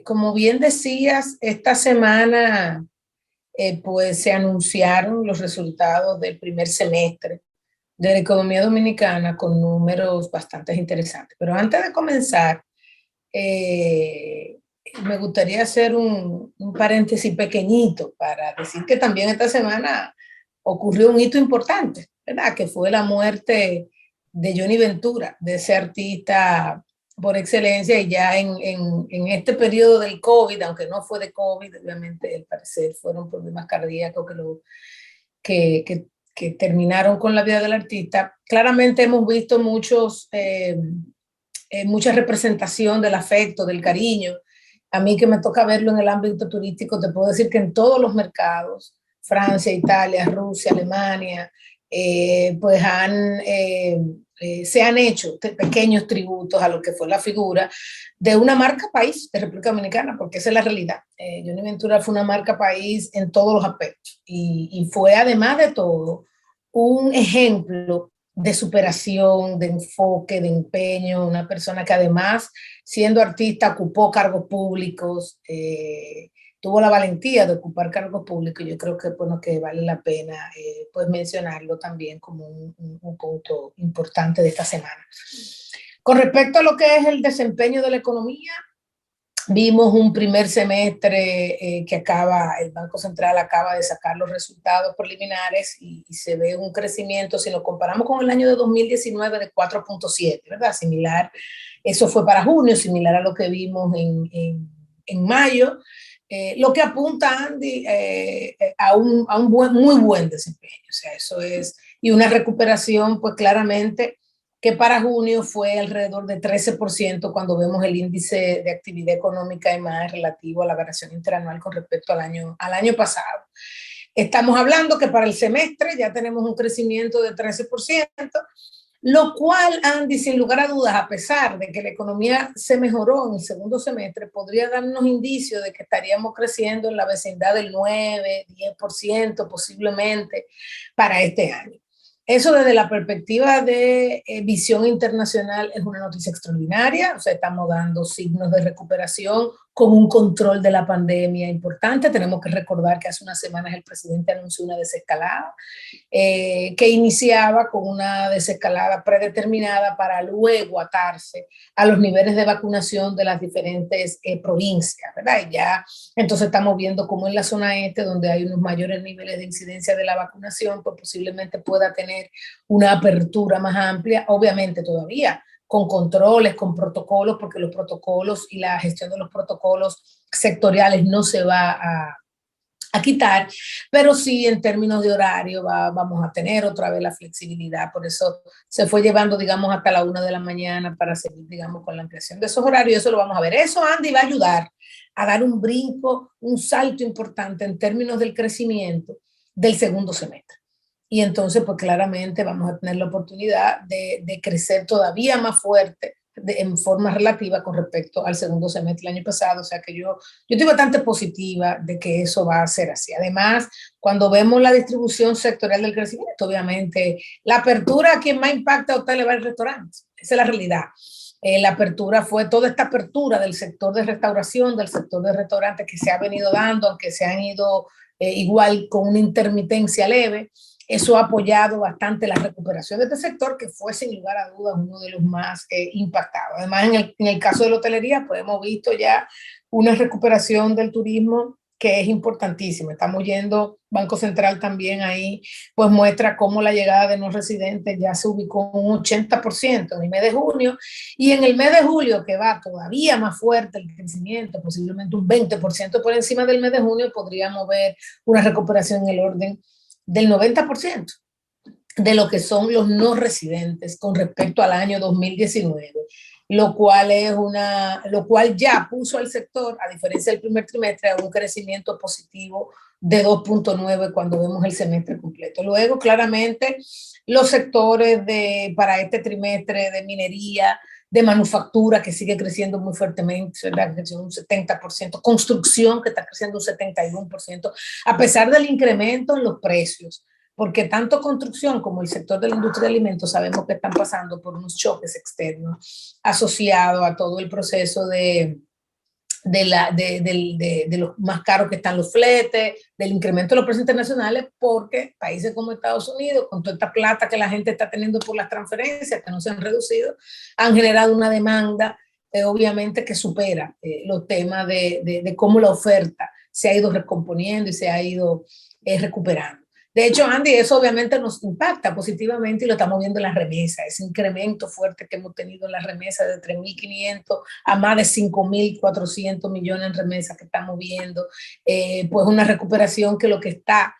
Como bien decías, esta semana pues se anunciaron los resultados del primer semestre de la economía dominicana con números bastante interesantes. Pero antes de comenzar, eh, me gustaría hacer un paréntesis pequeñito para decir que también esta semana ocurrió un hito importante, ¿verdad? Que fue la muerte de Johnny Ventura, de ese artista por excelencia, y ya en este periodo del COVID, aunque no fue de COVID, obviamente al parecer fueron problemas cardíacos que terminaron con la vida del artista. Claramente hemos visto mucha representación del afecto, del cariño. A mí que me toca verlo en el ámbito turístico, te puedo decir que en todos los mercados, Francia, Italia, Rusia, Alemania, pues se han hecho pequeños tributos a lo que fue la figura de una marca país de República Dominicana, porque esa es la realidad. Johnny Ventura fue una marca país en todos los aspectos y fue además de todo un ejemplo de superación, de enfoque, de empeño, una persona que además, siendo artista, ocupó cargos públicos, tuvo la valentía de ocupar cargos públicos. Yo creo que, bueno, que vale la pena pues mencionarlo también como un punto importante de esta semana. Con respecto a lo que es el desempeño de la economía, vimos un primer semestre que el Banco Central acaba de sacar los resultados preliminares y se ve un crecimiento, si lo comparamos con el año de 2019, de 4.7, ¿verdad? Similar, eso fue para junio, similar a lo que vimos en mayo, lo que apunta, Andy, a un muy buen desempeño. O sea, eso es, y una recuperación, pues claramente, que para junio fue alrededor de 13% cuando vemos el índice de actividad económica y más relativo a la variación interanual con respecto al año pasado. Estamos hablando que para el semestre ya tenemos un crecimiento de 13%, lo cual, Andy, sin lugar a dudas, a pesar de que la economía se mejoró en el segundo semestre, podría darnos indicios de que estaríamos creciendo en la vecindad del 9, 10% posiblemente para este año. Eso desde la perspectiva de visión internacional es una noticia extraordinaria. O sea, estamos dando signos de recuperación con un control de la pandemia importante. Tenemos que recordar que hace unas semanas el presidente anunció una desescalada que iniciaba con una desescalada predeterminada para luego atarse a los niveles de vacunación de las diferentes provincias, ¿verdad? Y ya entonces estamos viendo cómo en la zona este, donde hay unos mayores niveles de incidencia de la vacunación, pues posiblemente pueda tener una apertura más amplia, obviamente todavía con controles, con protocolos, porque los protocolos y la gestión de los protocolos sectoriales no se va a quitar, pero sí en términos de horario vamos a tener otra vez la flexibilidad. Por eso se fue llevando, digamos, hasta la 1 de la mañana para seguir, digamos, con la ampliación de esos horarios. Eso lo vamos a ver. Eso, Andy, va a ayudar a dar un brinco, un salto importante en términos del crecimiento del segundo semestre. Y entonces, pues claramente vamos a tener la oportunidad de crecer todavía más fuerte en forma relativa con respecto al segundo semestre del año pasado. O sea que yo estoy bastante positiva de que eso va a ser así. Además, cuando vemos la distribución sectorial del crecimiento, obviamente la apertura, quien más impacta a hoteles, bar y restaurantes. Esa es la realidad. La apertura fue toda esta apertura del sector de restauración, del sector de restaurantes que se ha venido dando, aunque se han ido igual con una intermitencia leve. Eso ha apoyado bastante la recuperación de este sector, que fue sin lugar a dudas uno de los más impactados. Además, en el caso de la hotelería, pues hemos visto ya una recuperación del turismo que es importantísima. Estamos yendo, Banco Central también ahí, pues muestra cómo la llegada de no residentes ya se ubicó un 80% en el mes de junio, y en el mes de julio, que va todavía más fuerte el crecimiento, posiblemente un 20% por encima del mes de junio, podríamos ver una recuperación en el orden del 90% de lo que son los no residentes con respecto al año 2019, lo cual ya puso al sector, a diferencia del primer trimestre, a un crecimiento positivo de 2.9 cuando vemos el semestre completo. Luego, claramente, los sectores para este trimestre de minería, de manufactura, que sigue creciendo muy fuertemente, ¿verdad? Un 70%, construcción, que está creciendo un 71%, a pesar del incremento en los precios, porque tanto construcción como el sector de la industria de alimentos sabemos que están pasando por unos choques externos asociados a todo el proceso de de los más caros que están los fletes, del incremento de los precios internacionales, porque países como Estados Unidos, con toda esta plata que la gente está teniendo por las transferencias, que no se han reducido, han generado una demanda, obviamente, que supera los temas de cómo la oferta se ha ido recomponiendo y se ha ido recuperando. De hecho, Andy, eso obviamente nos impacta positivamente y lo estamos viendo en las remesas, ese incremento fuerte que hemos tenido en las remesas de 3.500 a más de 5.400 millones en remesas que estamos viendo, pues una recuperación que lo que está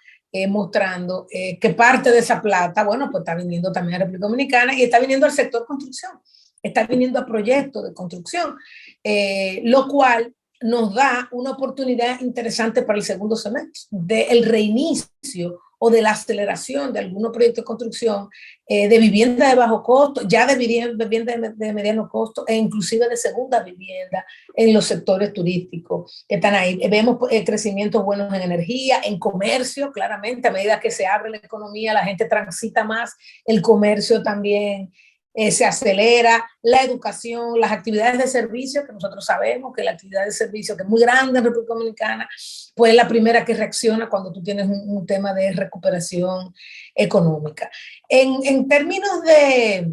mostrando que parte de esa plata, bueno, pues está viniendo también a República Dominicana y está viniendo al sector construcción, está viniendo a proyectos de construcción, lo cual nos da una oportunidad interesante para el segundo semestre, del reinicio o de la aceleración de algunos proyectos de construcción de vivienda de bajo costo, ya de vivienda de mediano costo e inclusive de segunda vivienda en los sectores turísticos que están ahí. Vemos crecimientos buenos en energía, en comercio, claramente, a medida que se abre la economía, la gente transita más, el comercio también se acelera, la educación, las actividades de servicio, que nosotros sabemos que la actividad de servicio, que es muy grande en República Dominicana, pues es la primera que reacciona cuando tú tienes un tema de recuperación económica. En términos de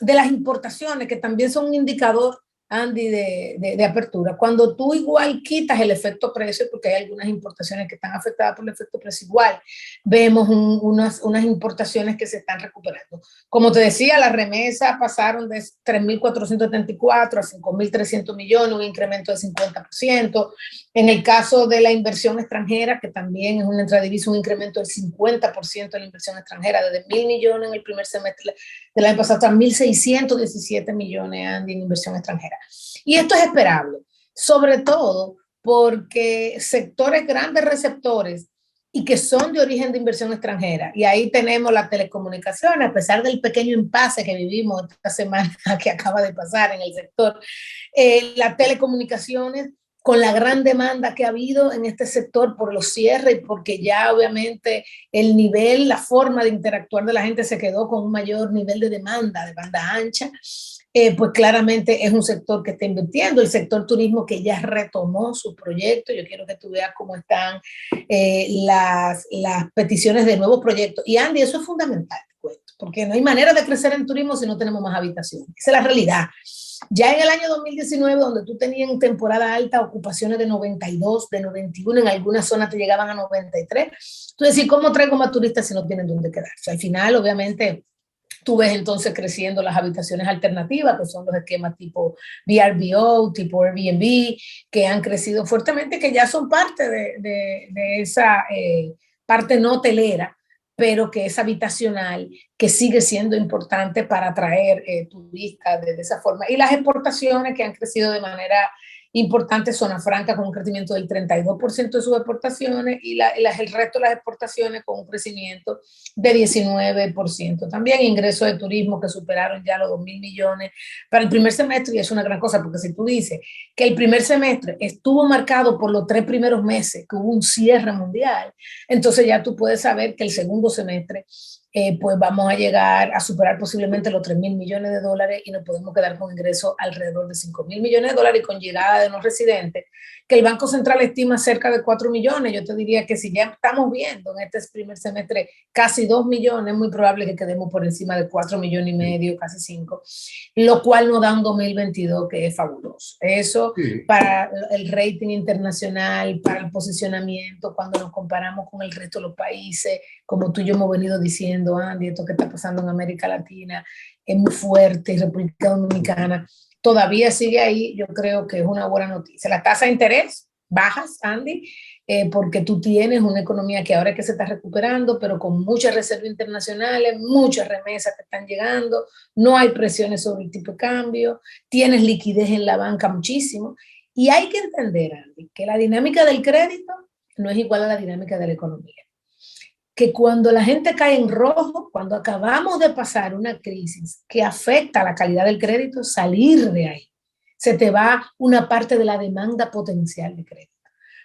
las importaciones, que también son un indicador, Andy, de apertura, cuando tú igual quitas el efecto precio, porque hay algunas importaciones que están afectadas por el efecto precio, igual vemos unas importaciones que se están recuperando. Como te decía, las remesas pasaron de 3.474 a 5.300 millones, un incremento de 50%. En el caso de la inversión extranjera, que también es una intradivisa, un incremento del 50% de la inversión extranjera, desde 1.000 millones en el primer semestre del año pasado hasta 1.617 millones, Andy, en inversión extranjera. Y esto es esperable, sobre todo porque sectores grandes receptores y que son de origen de inversión extranjera. Y ahí tenemos la telecomunicación, a pesar del pequeño impasse que vivimos esta semana que acaba de pasar en el sector, las telecomunicaciones con la gran demanda que ha habido en este sector por los cierres y porque ya obviamente el nivel, la forma de interactuar de la gente se quedó con un mayor nivel de demanda de banda ancha, pues claramente es un sector que está invirtiendo, el sector turismo que ya retomó su proyecto. Yo quiero que tú veas cómo están las peticiones de nuevos proyectos. Y Andy, eso es fundamental, porque no hay manera de crecer en turismo si no tenemos más habitaciones. Esa es la realidad. Ya en el año 2019, donde tú tenías en temporada alta ocupaciones de 92, de 91, en algunas zonas te llegaban a 93. Tú decís, ¿cómo traigo más turistas si no tienen dónde quedarse? Al final, obviamente, tú ves entonces creciendo las habitaciones alternativas, que son los esquemas tipo VRBO, tipo Airbnb, que han crecido fuertemente, que ya son parte de esa parte no hotelera, pero que es habitacional, que sigue siendo importante para atraer turistas de esa forma. Y las exportaciones que han crecido de manera importante, Zona Franca con un crecimiento del 32% de sus exportaciones y el resto de las exportaciones con un crecimiento de 19%. También ingresos de turismo que superaron ya los 2.000 millones para el primer semestre, y es una gran cosa, porque si tú dices que el primer semestre estuvo marcado por los 3 primeros meses, que hubo un cierre mundial, entonces ya tú puedes saber que el segundo semestre pues vamos a llegar a superar posiblemente los 3.000 millones de dólares y nos podemos quedar con ingresos alrededor de 5.000 millones de dólares y con llegada de no residentes, que el Banco Central estima cerca de 4 millones. Yo te diría que si ya estamos viendo en este primer semestre casi 2 millones, es muy probable que quedemos por encima de 4 millones y medio, casi 5, lo cual nos da un 2022 que es fabuloso. Eso para el rating internacional, para el posicionamiento, cuando nos comparamos con el resto de los países, como tú y yo hemos venido diciendo, Andy, esto que está pasando en América Latina es muy fuerte, República Dominicana todavía sigue ahí. Yo creo que es una buena noticia. La tasa de interés bajas, Andy, porque tú tienes una economía que ahora es que se está recuperando, pero con muchas reservas internacionales, muchas remesas que están llegando, no hay presiones sobre el tipo de cambio, tienes liquidez en la banca muchísimo, y hay que entender, Andy, que la dinámica del crédito no es igual a la dinámica de la economía. Que cuando la gente cae en rojo, cuando acabamos de pasar una crisis que afecta la calidad del crédito, salir de ahí, se te va una parte de la demanda potencial de crédito.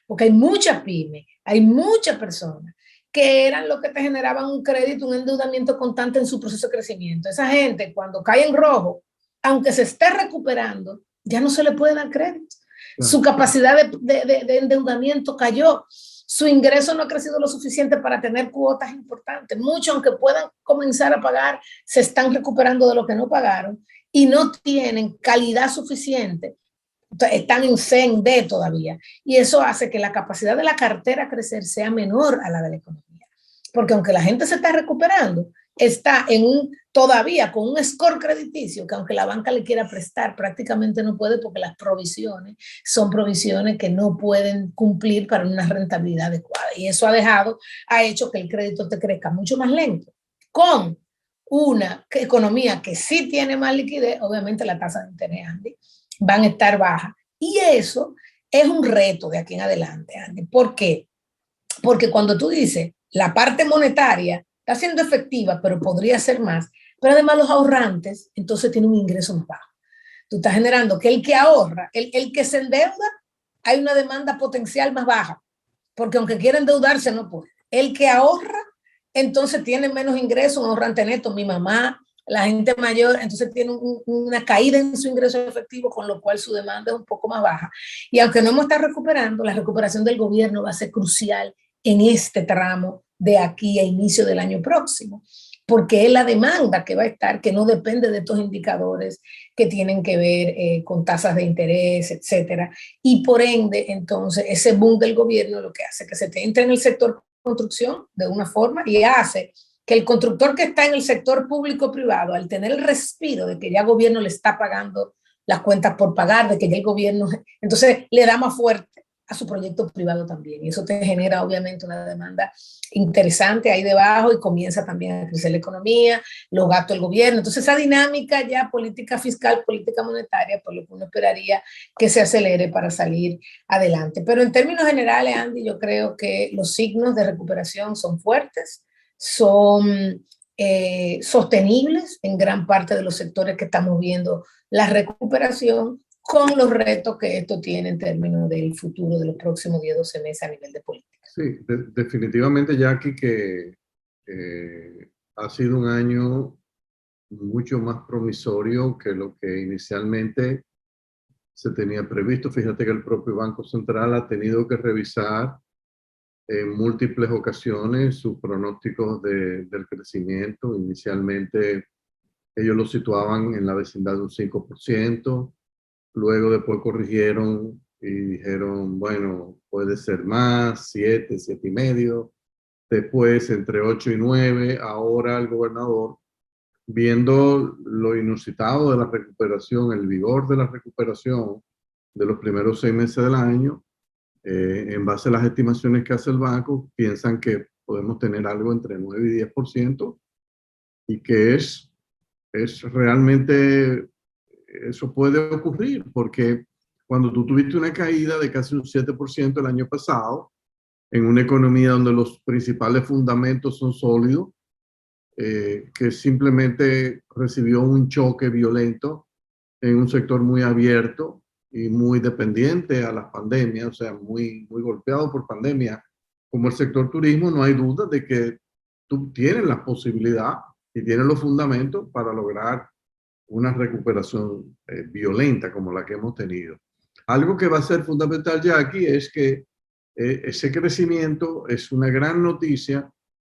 Porque hay muchas pymes, hay muchas personas que eran lo que te generaban un crédito, un endeudamiento constante en su proceso de crecimiento. Esa gente, cuando cae en rojo, aunque se esté recuperando, ya no se le puede dar crédito. Su capacidad de endeudamiento cayó, su ingreso no ha crecido lo suficiente para tener cuotas importantes. Muchos, aunque puedan comenzar a pagar, se están recuperando de lo que no pagaron y no tienen calidad suficiente. Están en C, en D todavía. Y eso hace que la capacidad de la cartera a crecer sea menor a la de la economía. Porque aunque la gente se está recuperando, está todavía con un score crediticio que aunque la banca le quiera prestar, prácticamente no puede porque las provisiones son provisiones que no pueden cumplir para una rentabilidad adecuada. Y eso ha hecho que el crédito te crezca mucho más lento. Con una economía que sí tiene más liquidez, obviamente la tasa de interés, Andy, van a estar bajas. Y eso es un reto de aquí en adelante, Andy. ¿Por qué? Porque cuando tú dices la parte monetaria está siendo efectiva, pero podría ser más, pero además los ahorrantes, entonces tienen un ingreso más bajo. Tú estás generando que el que ahorra, el que se endeuda, hay una demanda potencial más baja, porque aunque quiera endeudarse, no puede. El que ahorra, entonces tiene menos ingresos, un ahorrante neto. Mi mamá, la gente mayor, entonces tiene una caída en su ingreso efectivo, con lo cual su demanda es un poco más baja. Y aunque no hemos estado recuperando, la recuperación del gobierno va a ser crucial en este tramo de aquí a inicio del año próximo, porque es la demanda que va a estar, que no depende de estos indicadores que tienen que ver con tasas de interés, etcétera. Y por ende, entonces, ese boom del gobierno lo que hace que se te entre en el sector construcción de una forma y hace que el constructor que está en el sector público-privado, al tener el respiro de que ya el gobierno le está pagando las cuentas por pagar, de que ya el gobierno, entonces le da más fuerte a su proyecto privado también. Y eso te genera obviamente una demanda interesante ahí debajo y comienza también a crecer la economía, los gastos del gobierno. Entonces esa dinámica ya política fiscal, política monetaria, por lo que uno esperaría que se acelere para salir adelante. Pero en términos generales, Andy, yo creo que los signos de recuperación son fuertes, son sostenibles en gran parte de los sectores que estamos viendo la recuperación, con los retos que esto tiene en términos del futuro de los próximos 10, 12 meses a nivel de política. Sí, definitivamente, Jackie, que ha sido un año mucho más promisorio que lo que inicialmente se tenía previsto. Fíjate que el propio Banco Central ha tenido que revisar en múltiples ocasiones sus pronósticos del crecimiento. Inicialmente ellos lo situaban en la vecindad de un 5%. Luego después corrigieron y dijeron, bueno, puede ser más, 7, 7,5. Después entre 8 y 9. Ahora el gobernador, viendo lo inusitado de la recuperación, el vigor de la recuperación de los primeros 6 meses del año, en base a las estimaciones que hace el banco, piensan que podemos tener algo entre 9 y 10%, y que es realmente, eso puede ocurrir, porque cuando tú tuviste una caída de casi un 7% el año pasado, en una economía donde los principales fundamentos son sólidos, que simplemente recibió un choque violento en un sector muy abierto y muy dependiente a las pandemias, o sea, muy, muy golpeado por pandemia, como el sector turismo, no hay duda de que tú tienes la posibilidad y tienes los fundamentos para lograr una recuperación violenta como la que hemos tenido. Algo que va a ser fundamental ya aquí es que ese crecimiento es una gran noticia,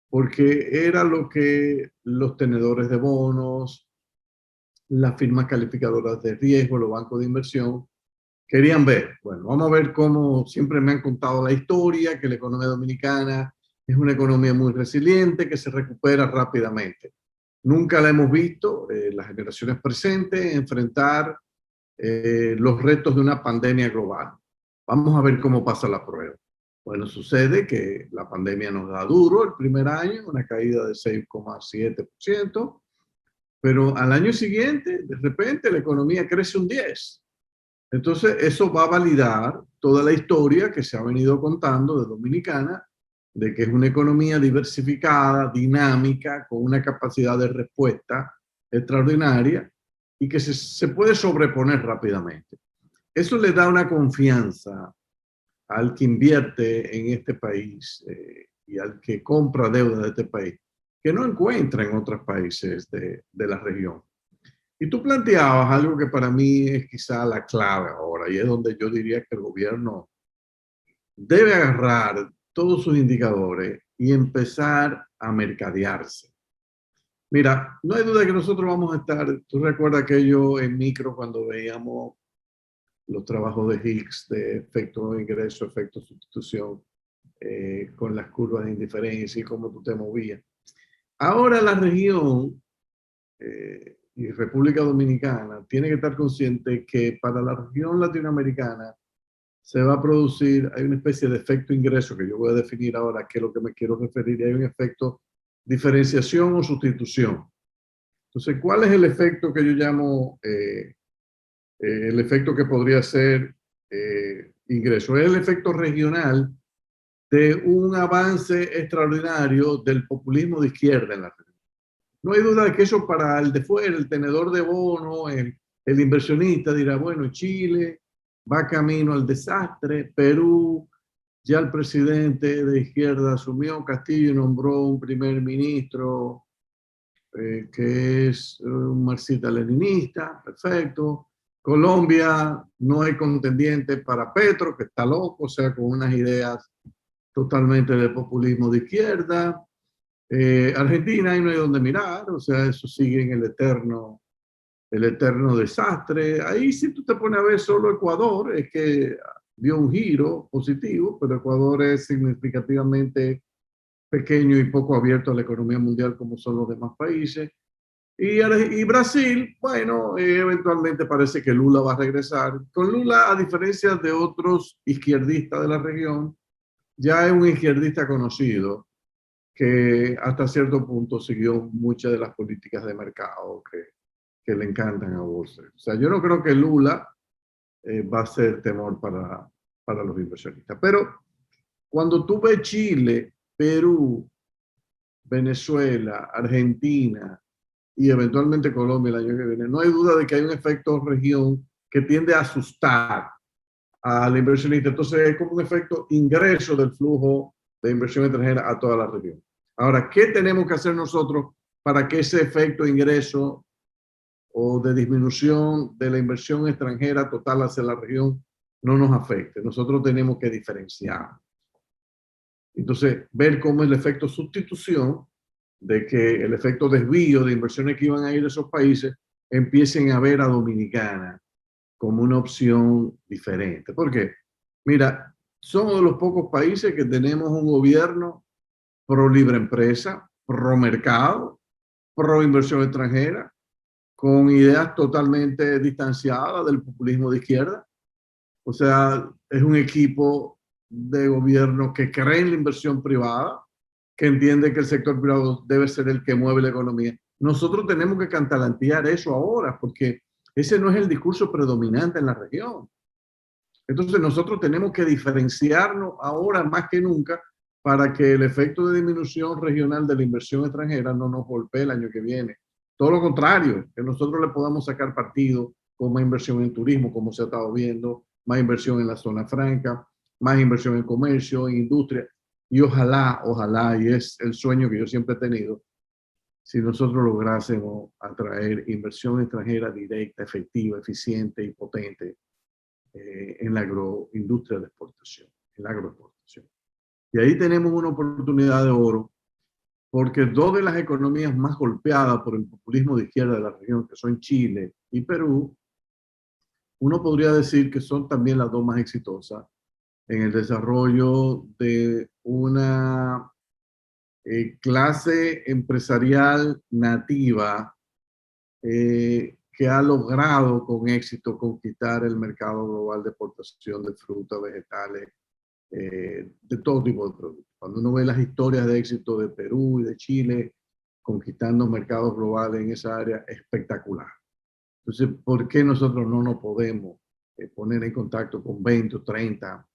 porque era lo que los tenedores de bonos, las firmas calificadoras de riesgo, los bancos de inversión querían ver. Bueno, vamos a ver cómo siempre me han contado la historia, que la economía dominicana es una economía muy resiliente, que se recupera rápidamente. Nunca la hemos visto, las generaciones presentes, enfrentar los retos de una pandemia global. Vamos a ver cómo pasa la prueba. Bueno, sucede que la pandemia nos da duro el primer año, una caída de 6,7%, pero al año siguiente, de repente, la economía crece un 10%. Entonces, eso va a validar toda la historia que se ha venido contando de Dominicana, de que es una economía diversificada, dinámica, con una capacidad de respuesta extraordinaria y que se puede sobreponer rápidamente. Eso le da una confianza al que invierte en este país y al que compra deuda de este país, que no encuentra en otros países de la región. Y tú planteabas algo que para mí es quizá la clave ahora, y es donde yo diría que el gobierno debe agarrar todos sus indicadores y empezar a mercadearse. Mira, no hay duda que nosotros vamos a estar, tú recuerdas aquello en micro cuando veíamos los trabajos de Higgs de efecto de ingreso, efecto de sustitución, con las curvas de indiferencia y cómo tú te movías. Ahora la región y República Dominicana tiene que estar consciente que para la región latinoamericana se va a producir, hay una especie de efecto ingreso que yo voy a definir ahora, que es lo que me quiero referir, y hay un efecto diferenciación o sustitución. Entonces, ¿cuál es el efecto que yo llamo el efecto que podría ser ingreso? Es el efecto regional de un avance extraordinario del populismo de izquierda en la región. No hay duda de que eso para el de fuera, el tenedor de bono, el inversionista dirá, bueno, Chile va camino al desastre, Perú, ya el presidente de izquierda asumió, Castillo nombró un primer ministro que es un marxista-leninista, perfecto. Colombia no hay contendiente para Petro, que está loco, o sea, con unas ideas totalmente de populismo de izquierda. Argentina, ahí no hay donde mirar, o sea, eso sigue en el eterno desastre. Ahí si tú te pones a ver solo Ecuador, es que dio un giro positivo, pero Ecuador es significativamente pequeño y poco abierto a la economía mundial como son los demás países. Y Brasil, bueno, eventualmente parece que Lula va a regresar. Con Lula, a diferencia de otros izquierdistas de la región, ya es un izquierdista conocido que hasta cierto punto siguió muchas de las políticas de mercado que le encantan a Bolsa. O sea, yo no creo que Lula va a ser temor para los inversionistas. Pero cuando tú ves Chile, Perú, Venezuela, Argentina y eventualmente Colombia el año que viene, no hay duda de que hay un efecto región que tiende a asustar al inversionista. Entonces es como un efecto ingreso del flujo de inversión extranjera a toda la región. Ahora, ¿qué tenemos que hacer nosotros para que ese efecto ingreso o de disminución de la inversión extranjera total hacia la región no nos afecte? Nosotros tenemos que diferenciar. Entonces, ver cómo el efecto sustitución, de que el efecto desvío de inversiones que iban a ir a esos países empiecen a ver a Dominicana como una opción diferente. ¿Por qué? Mira, somos de los pocos países que tenemos un gobierno pro libre empresa, pro mercado, pro inversión extranjera, con ideas totalmente distanciadas del populismo de izquierda. O sea, es un equipo de gobierno que cree en la inversión privada, que entiende que el sector privado debe ser el que mueve la economía. Nosotros tenemos que cantalantear eso ahora, porque ese no es el discurso predominante en la región. Entonces nosotros tenemos que diferenciarnos ahora más que nunca para que el efecto de disminución regional de la inversión extranjera no nos golpee el año que viene. Todo lo contrario, que nosotros le podamos sacar partido con más inversión en turismo, como se ha estado viendo, más inversión en la zona franca, más inversión en comercio, en industria. Y ojalá, y es el sueño que yo siempre he tenido, si nosotros lográsemos atraer inversión extranjera directa, efectiva, eficiente y potente en la agroindustria de exportación, en la agroexportación. Y ahí tenemos una oportunidad de oro, porque dos de las economías más golpeadas por el populismo de izquierda de la región, que son Chile y Perú, uno podría decir que son también las dos más exitosas en el desarrollo de una clase empresarial nativa que ha logrado con éxito conquistar el mercado global de exportación de frutas, vegetales, de todo tipo de productos. Cuando uno ve las historias de éxito de Perú y de Chile conquistando mercados globales en esa área, es espectacular. Entonces, ¿por qué nosotros no nos podemos poner en contacto con 20 o 30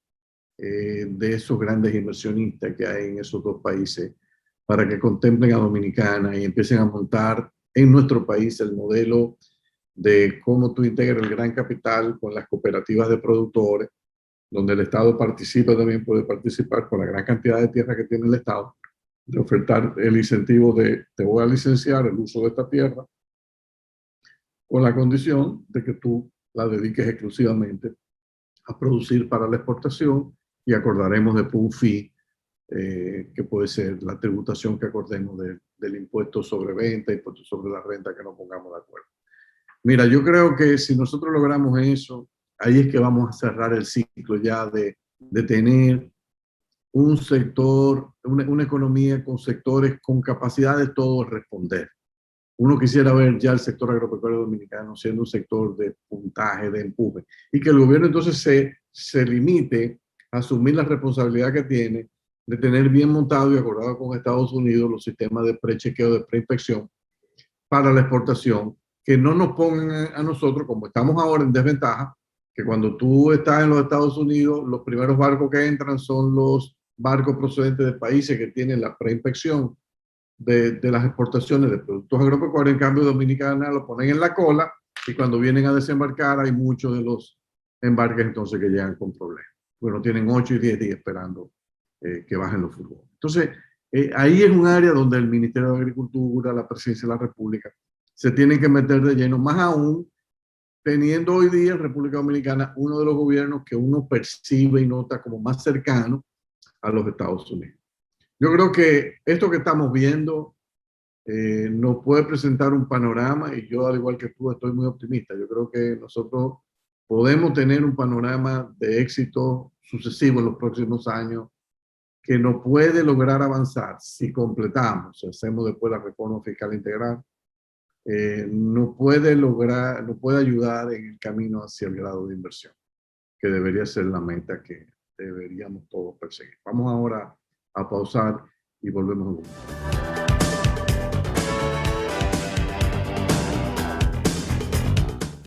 de esos grandes inversionistas que hay en esos dos países para que contemplen a Dominicana y empiecen a montar en nuestro país el modelo de cómo tú integras el gran capital con las cooperativas de productores, donde el Estado participa, también puede participar con la gran cantidad de tierra que tiene el Estado, de ofertar el incentivo de te voy a licenciar el uso de esta tierra con la condición de que tú la dediques exclusivamente a producir para la exportación y acordaremos después un fee que puede ser la tributación que acordemos del impuesto sobre venta, impuesto sobre la renta que nos pongamos de acuerdo. Mira, yo creo que si nosotros logramos eso, ahí es que vamos a cerrar el ciclo ya de tener un sector, una economía con sectores con capacidad de todos responder. Uno quisiera ver ya el sector agropecuario dominicano siendo un sector de puntaje, de empuje, y que el gobierno entonces se limite a asumir la responsabilidad que tiene de tener bien montado y acordado con Estados Unidos los sistemas de prechequeo, de preinspección para la exportación, que no nos pongan a nosotros, como estamos ahora en desventaja, que cuando tú estás en los Estados Unidos, los primeros barcos que entran son los barcos procedentes de países que tienen la preinspección de las exportaciones de productos agropecuarios. En cambio, Dominicana lo ponen en la cola y cuando vienen a desembarcar hay muchos de los embarques entonces que llegan con problemas. Bueno, tienen 8 y 10 días esperando que bajen los furgones. Entonces, ahí es un área donde el Ministerio de Agricultura, la Presidencia de la República, se tienen que meter de lleno, más aún teniendo hoy día en República Dominicana uno de los gobiernos que uno percibe y nota como más cercano a los Estados Unidos. Yo creo que esto que estamos viendo nos puede presentar un panorama y yo, al igual que tú, estoy muy optimista. Yo creo que nosotros podemos tener un panorama de éxito sucesivo en los próximos años que nos puede lograr avanzar si completamos, si hacemos después la reforma fiscal integral, nos puede lograr, nos puede ayudar en el camino hacia el grado de inversión, que debería ser la meta que deberíamos todos perseguir. Vamos ahora a pausar y volvemos a ver.